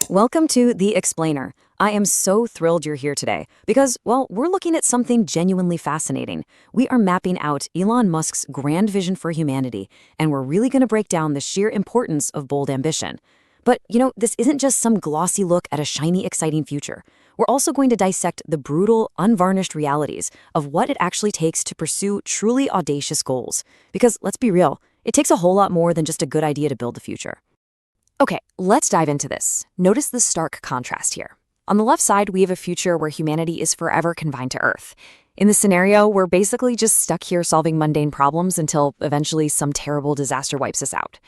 Welcome to The Explainer. I am so thrilled you're here today because, well, we're looking at something genuinely fascinating. We are mapping out Elon Musk's grand vision for humanity, and we're really going to break down the sheer importance of bold ambition. But, this isn't just some glossy look at a shiny, exciting future. We're also going to dissect the brutal, unvarnished realities of what it actually takes to pursue truly audacious goals. Because, let's be real, it takes a whole lot more than just a good idea to build the future. Okay, let's dive into this. Notice the stark contrast here. On the left side, we have a future where humanity is forever confined to Earth. In this scenario, we're basically just stuck here solving mundane problems until eventually some terrible disaster wipes us out.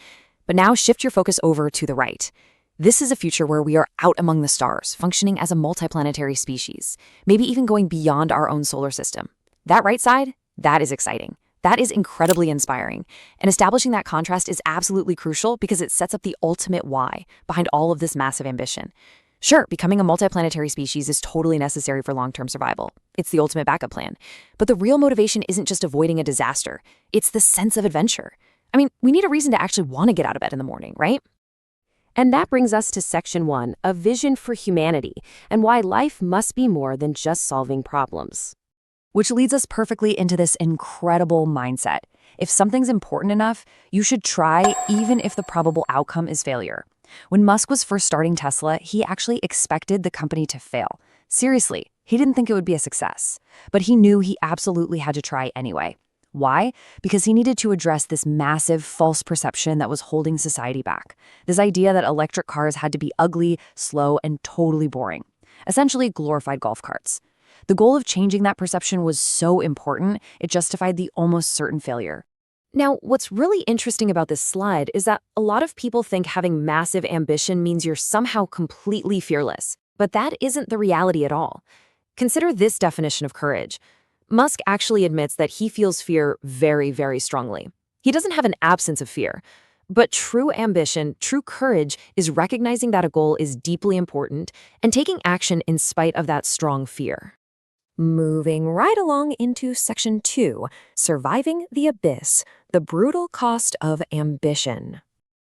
But now shift your focus over to the right. This is a future where we are out among the stars, functioning as a multiplanetary species, maybe even going beyond our own solar system. That right side, that is exciting. That is incredibly inspiring, and establishing that contrast is absolutely crucial because it sets up the ultimate why behind all of this massive ambition. Sure, becoming a multiplanetary species is totally necessary for long-term survival. It's the ultimate backup plan. But the real motivation isn't just avoiding a disaster. It's the sense of adventure. I mean, we need a reason to actually want to get out of bed in the morning, right? And that brings us to Section 1, a vision for humanity, and why life must be more than just solving problems. Which leads us perfectly into this incredible mindset. If something's important enough, you should try even if the probable outcome is failure. When Musk was first starting Tesla, he actually expected the company to fail. Seriously, he didn't think it would be a success. But he knew he absolutely had to try anyway. Why? Because he needed to address this massive false perception that was holding society back. This idea that electric cars had to be ugly, slow, and totally boring. Essentially glorified golf carts. The goal of changing that perception was so important, it justified the almost certain failure. Now, what's really interesting about this slide is that a lot of people think having massive ambition means you're somehow completely fearless. But that isn't the reality at all. Consider this definition of courage. Musk actually admits that he feels fear very, very strongly. He doesn't have an absence of fear. But true ambition, true courage, is recognizing that a goal is deeply important and taking action in spite of that strong fear. Moving right along into Section 2, Surviving the Abyss, the brutal cost of ambition.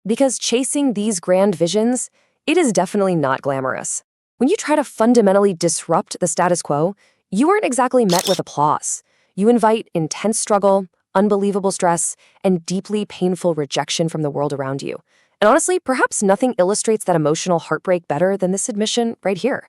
Because chasing these grand visions, it is definitely not glamorous. When you try to fundamentally disrupt the status quo, you aren't exactly met with applause. You invite intense struggle, unbelievable stress, and deeply painful rejection from the world around you. And honestly, perhaps nothing illustrates that emotional heartbreak better than this admission right here.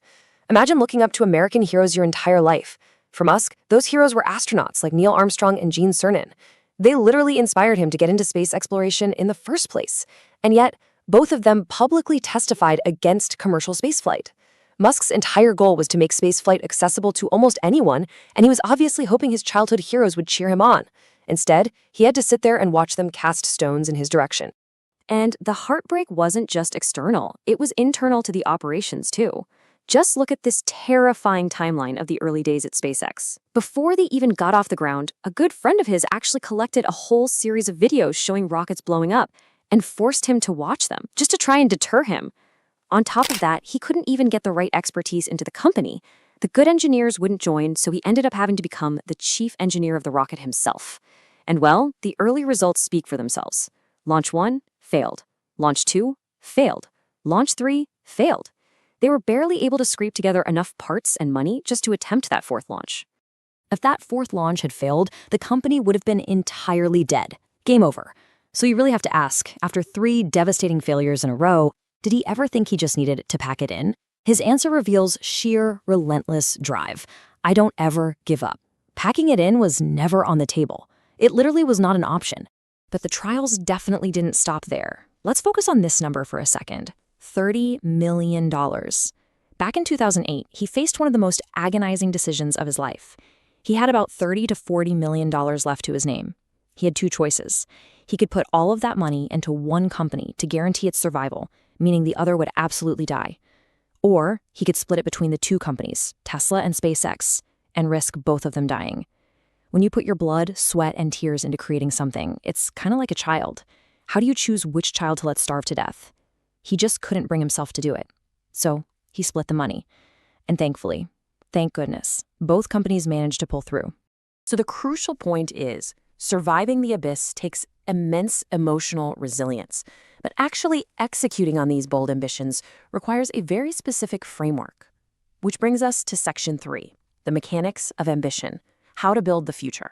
Imagine looking up to American heroes your entire life. For Musk, those heroes were astronauts like Neil Armstrong and Gene Cernan. They literally inspired him to get into space exploration in the first place. And yet, both of them publicly testified against commercial spaceflight. Musk's entire goal was to make spaceflight accessible to almost anyone, and he was obviously hoping his childhood heroes would cheer him on. Instead, he had to sit there and watch them cast stones in his direction. And the heartbreak wasn't just external, it was internal to the operations too. Just look at this terrifying timeline of the early days at SpaceX. Before they even got off the ground, a good friend of his actually collected a whole series of videos showing rockets blowing up and forced him to watch them, just to try and deter him. On top of that, he couldn't even get the right expertise into the company. The good engineers wouldn't join, so he ended up having to become the chief engineer of the rocket himself. And well, the early results speak for themselves. Launch 1, failed. Launch 2, failed. Launch 3, failed. They were barely able to scrape together enough parts and money just to attempt that fourth launch. If that fourth launch had failed, the company would have been entirely dead. Game over. So you really have to ask, after 3 devastating failures in a row, did he ever think he just needed to pack it in? His answer reveals sheer, relentless drive. I don't ever give up. Packing it in was never on the table. It literally was not an option. But the trials definitely didn't stop there. Let's focus on this number for a second. $30 million. Back in 2008, he faced one of the most agonizing decisions of his life. He had about $30 to $40 million left to his name. He had 2 choices. He could put all of that money into one company to guarantee its survival, meaning the other would absolutely die. Or he could split it between the 2 companies, Tesla and SpaceX, and risk both of them dying. When you put your blood, sweat, and tears into creating something, it's kind of like a child. How do you choose which child to let starve to death? He just couldn't bring himself to do it. So he split the money. And thankfully, thank goodness, both companies managed to pull through. So the crucial point is, surviving the abyss takes immense emotional resilience. But actually executing on these bold ambitions requires a very specific framework. Which brings us to Section 3, the mechanics of ambition, how to build the future.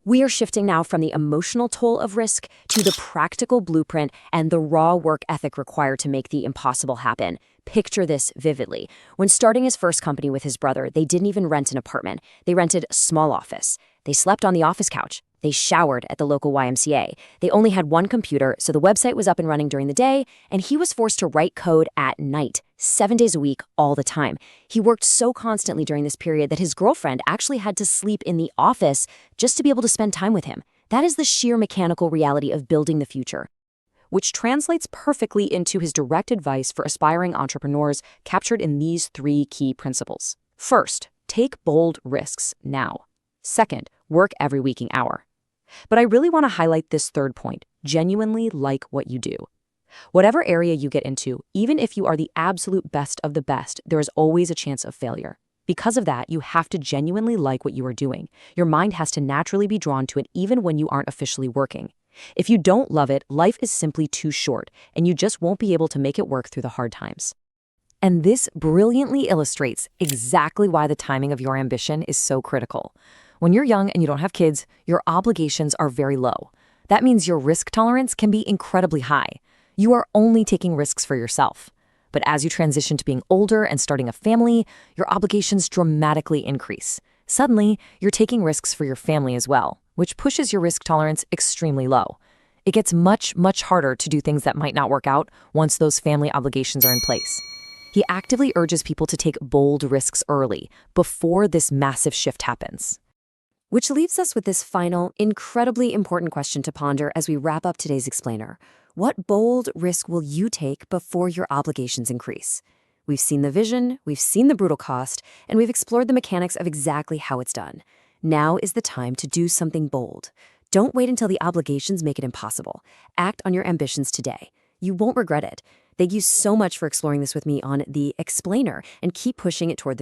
We are shifting now from the emotional toll of risk to the practical blueprint and the raw work ethic required to make the impossible happen. Picture this vividly. When starting his first company with his brother, they didn't even rent an apartment. They rented a small office. They slept on the office couch. They showered at the local YMCA. They only had one computer, so the website was up and running during the day, and he was forced to write code at night, 7 days a week, all the time. He worked so constantly during this period that his girlfriend actually had to sleep in the office just to be able to spend time with him. That is the sheer mechanical reality of building the future, which translates perfectly into his direct advice for aspiring entrepreneurs captured in these 3 key principles. First, take bold risks now. Second, work every waking hour. But I really want to highlight this third point, genuinely like what you do. Whatever area you get into, even if you are the absolute best of the best, there is always a chance of failure. Because of that, you have to genuinely like what you are doing. Your mind has to naturally be drawn to it even when you aren't officially working. If you don't love it, life is simply too short, and you just won't be able to make it work through the hard times. And this brilliantly illustrates exactly why the timing of your ambition is so critical. When you're young and you don't have kids, your obligations are very low. That means your risk tolerance can be incredibly high. You are only taking risks for yourself. But as you transition to being older and starting a family, your obligations dramatically increase. Suddenly, you're taking risks for your family as well, which pushes your risk tolerance extremely low. It gets much, much harder to do things that might not work out once those family obligations are in place. He actively urges people to take bold risks early, before this massive shift happens. Which leaves us with this final, incredibly important question to ponder as we wrap up today's explainer. What bold risk will you take before your obligations increase? We've seen the vision, we've seen the brutal cost, and we've explored the mechanics of exactly how it's done. Now is the time to do something bold. Don't wait until the obligations make it impossible. Act on your ambitions today. You won't regret it. Thank you so much for exploring this with me on The Explainer, and keep pushing it toward the future.